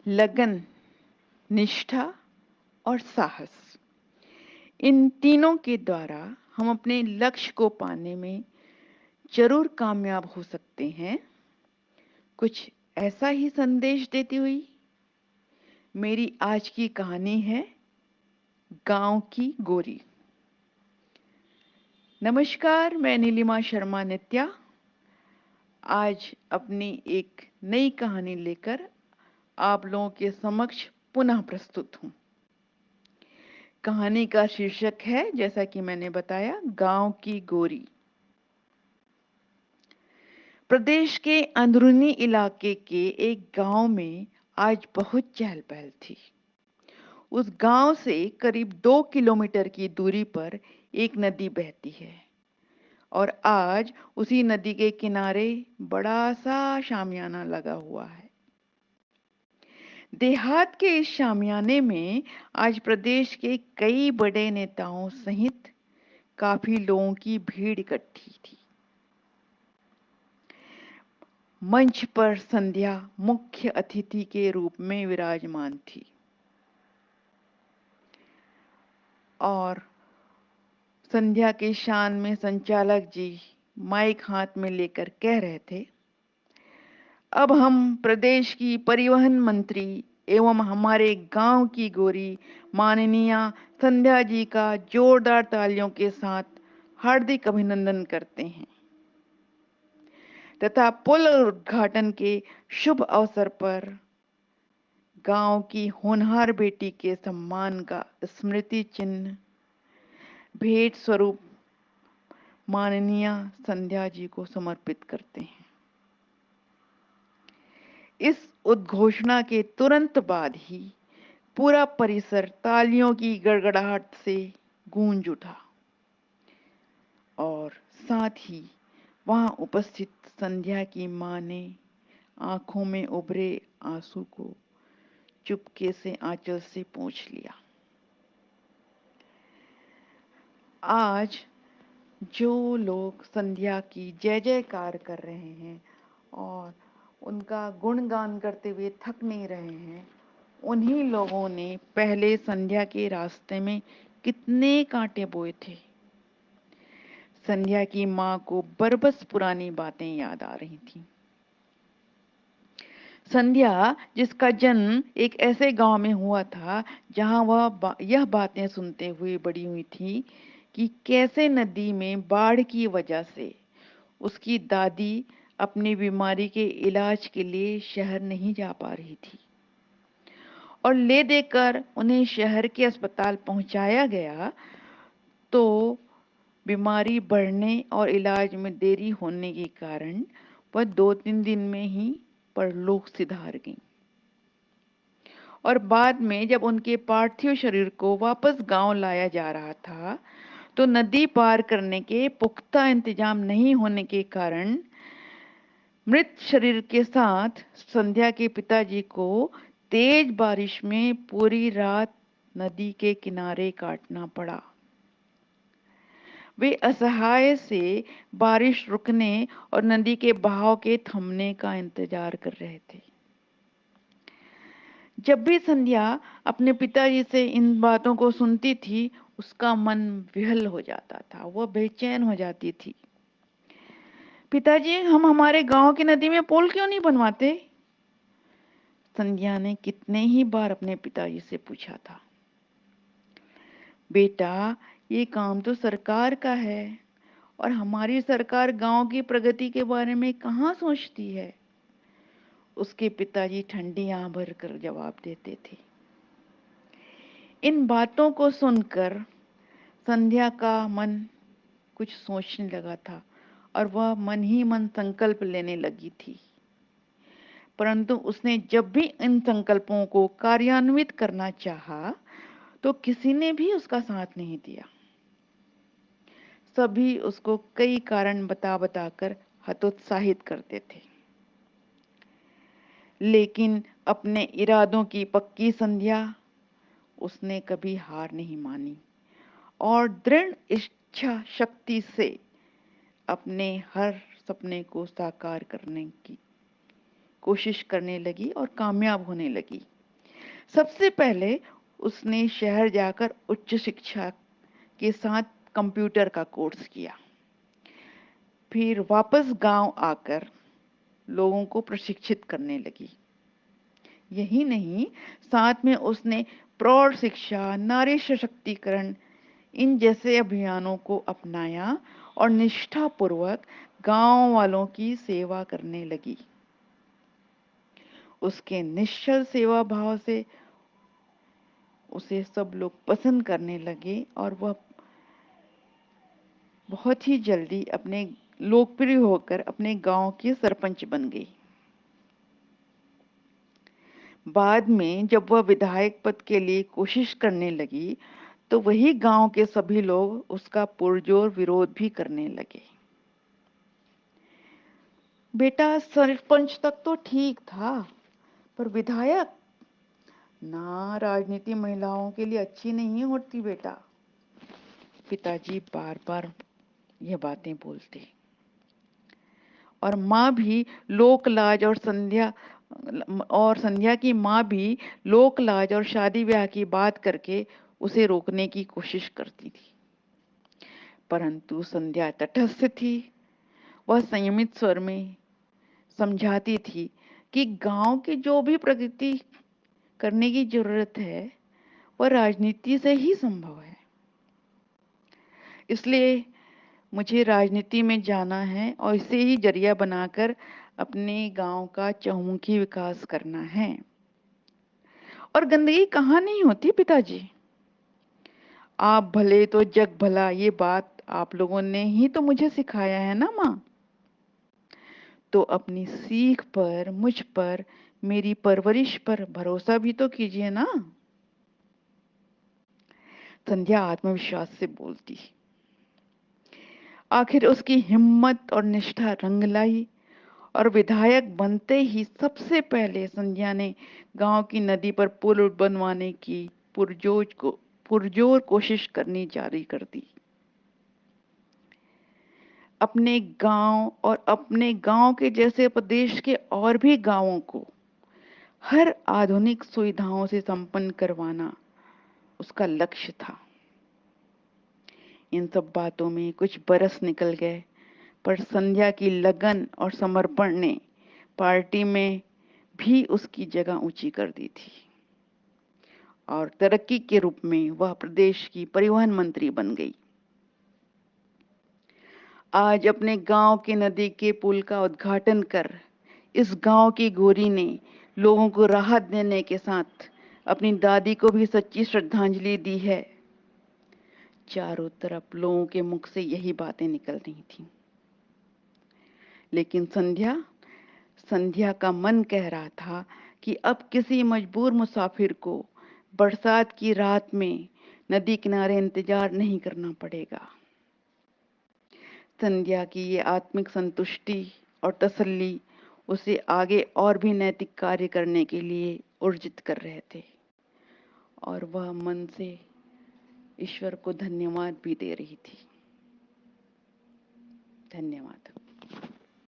लगन, निष्ठा और साहस, इन तीनों के द्वारा हम अपने लक्ष्य को पाने में जरूर कामयाब हो सकते हैं। कुछ ऐसा ही संदेश देती हुई मेरी आज की कहानी है गांव की गोरी। नमस्कार, मैं नीलिमा शर्मा नित्या आज अपनी एक नई कहानी लेकर आप लोगों के समक्ष पुनः प्रस्तुत हूं। कहानी का शीर्षक है, जैसा कि मैंने बताया, गांव की गोरी। प्रदेश के अंदरूनी इलाके के एक गांव में आज बहुत चहल पहल थी। उस गांव से करीब 2 किलोमीटर की दूरी पर एक नदी बहती है और आज उसी नदी के किनारे बड़ा सा शामियाना लगा हुआ है। देहात के इस शामियाने में आज प्रदेश के कई बड़े नेताओं सहित काफी लोगों की भीड़ इकट्ठी थी। मंच पर संध्या मुख्य अतिथि के रूप में विराजमान थी और संध्या के शान में संचालक जी माइक हाथ में लेकर कह रहे थे, अब हम प्रदेश की परिवहन मंत्री एवं हमारे गांव की गोरी माननीय संध्या जी का जोरदार तालियों के साथ हार्दिक अभिनंदन करते हैं तथा पुल उद्घाटन के शुभ अवसर पर गांव की होनहार बेटी के सम्मान का स्मृति चिन्ह भेंट स्वरूप माननीय संध्या जी को समर्पित करते हैं। इस उद्घोषणा के तुरंत बाद ही पूरा परिसर तालियों की गड़गड़ाहट से गूंज उठा और साथ ही वहां उपस्थित संध्या की मां ने आंखों में उभरे आंसू को चुपके से आंचल से पोंछ लिया। आज जो लोग संध्या की जय जयकार कर रहे हैं और उनका गुणगान करते हुए थक नहीं रहे हैं, उन्हीं लोगों ने पहले संध्या के रास्ते में कितने कांटे बोए थे। संध्या की मां को बरबस पुरानी बातें याद आ रही थी। संध्या, जिसका जन्म एक ऐसे गांव में हुआ था जहां वह यह बातें सुनते हुए बड़ी हुई थी कि कैसे नदी में बाढ़ की वजह से उसकी दादी अपनी बीमारी के इलाज के लिए शहर नहीं जा पा रही थी और ले देकर उन्हें शहर के अस्पताल पहुंचाया गया तो बीमारी बढ़ने और इलाज में देरी होने के कारण वह 2-3 दिन में ही परलोक सिधार गई और बाद में जब उनके पार्थिव शरीर को वापस गांव लाया जा रहा था तो नदी पार करने के पुख्ता इंतजाम नहीं होने के कारण मृत शरीर के साथ संध्या के पिताजी को तेज बारिश में पूरी रात नदी के किनारे काटना पड़ा। वे असहाय से बारिश रुकने और नदी के बहाव के थमने का इंतजार कर रहे थे। जब भी संध्या अपने पिताजी से इन बातों को सुनती थी, उसका मन विह्वल हो जाता था, वह बेचैन हो जाती थी। पिताजी, हम हमारे गांव की नदी में पुल क्यों नहीं बनवाते? संध्या ने कितने ही बार अपने पिताजी से पूछा था। बेटा, ये काम तो सरकार का है और हमारी सरकार गांव की प्रगति के बारे में कहाँ सोचती है? उसके पिताजी ठंडी आंख भरकर जवाब देते थे। इन बातों को सुनकर संध्या का मन कुछ सोचने लगा था और वह मन ही मन संकल्प लेने लगी थी, परंतु उसने जब भी इन संकल्पों को कार्यान्वित करना चाहा तो किसी ने भी उसका साथ नहीं दिया। सभी उसको कई कारण बता बताकर हतोत्साहित करते थे, लेकिन अपने इरादों की पक्की संध्या, उसने कभी हार नहीं मानी और दृढ़ इच्छा शक्ति से अपने हर सपने को साकार करने की कोशिश करने लगी और कामयाब होने लगी। सबसे पहले उसने शहर जाकर उच्च शिक्षा के साथ कंप्यूटर का कोर्स किया। फिर वापस गांव आकर लोगों को प्रशिक्षित करने लगी। यही नहीं, साथ में उसने प्रौढ़ शिक्षा, नारी सशक्तिकरण, इन जैसे अभियानों को अपनाया और निष्ठापूर्वक गांव वालों की सेवा करने लगी। उसके निश्चल सेवा भाव से उसे सब लोग पसंद करने लगे और वह बहुत ही जल्दी अपने लोकप्रिय होकर अपने गांव की सरपंच बन गई। बाद में जब वह विधायक पद के लिए कोशिश करने लगी तो वही गांव के सभी लोग उसका पुरजोर विरोध भी करने लगे। बेटा, सरपंच तक तो ठीक था, पर विधायक ना, राजनीति महिलाओं के लिए अच्छी नहीं होती बेटा। पिताजी बार बार यह बातें बोलते और माँ भी लोक लाज और संध्या की माँ भी लोक लाज और शादी ब्याह की बात करके उसे रोकने की कोशिश करती थी। परंतु संध्या तटस्थ थी। वह संयमित स्वर में समझाती थी कि गांव की जो भी प्रगति करने की जरूरत है वह राजनीति से ही संभव है। इसलिए मुझे राजनीति में जाना है और इसे ही जरिया बनाकर अपने गांव का चहुमुखी विकास करना है। और गंदगी कहाँ नहीं होती पिताजी। आप भले तो जग भला, ये बात आप लोगों ने ही तो मुझे सिखाया है ना माँ। तो अपनी सीख पर, मुझ पर, मेरी परवरिश पर भरोसा भी तो कीजिए ना। संध्या आत्मविश्वास से बोलती। आखिर उसकी हिम्मत और निष्ठा रंग लाई और विधायक बनते ही सबसे पहले संध्या ने गांव की नदी पर पुल बनवाने की पुरजोर कोशिश करनी जारी कर दी। अपने गांव और अपने गांव के जैसे प्रदेश के और भी गांवों को हर आधुनिक सुविधाओं से संपन्न करवाना उसका लक्ष्य था। इन सब बातों में कुछ बरस निकल गए, पर संध्या की लगन और समर्पण ने पार्टी में भी उसकी जगह ऊंची कर दी थी और तरक्की के रूप में वह प्रदेश की परिवहन मंत्री बन गई। आज अपने गांव के नदी के पुल का उद्घाटन कर इस गांव की गोरी ने लोगों को राहत देने के साथ अपनी दादी को भी सच्ची श्रद्धांजलि दी है। चारों तरफ लोगों के मुख से यही बातें निकल रही थीं। लेकिन संध्या का मन कह रहा था कि अब किसी मजबूर मुसाफिर को बरसात की रात में नदी किनारे इंतजार नहीं करना पड़ेगा। संध्या की ये आत्मिक संतुष्टि और तसल्ली उसे आगे और भी नैतिक कार्य करने के लिए उर्जित कर रहे थे और वह मन से ईश्वर को धन्यवाद भी दे रही थी। धन्यवाद।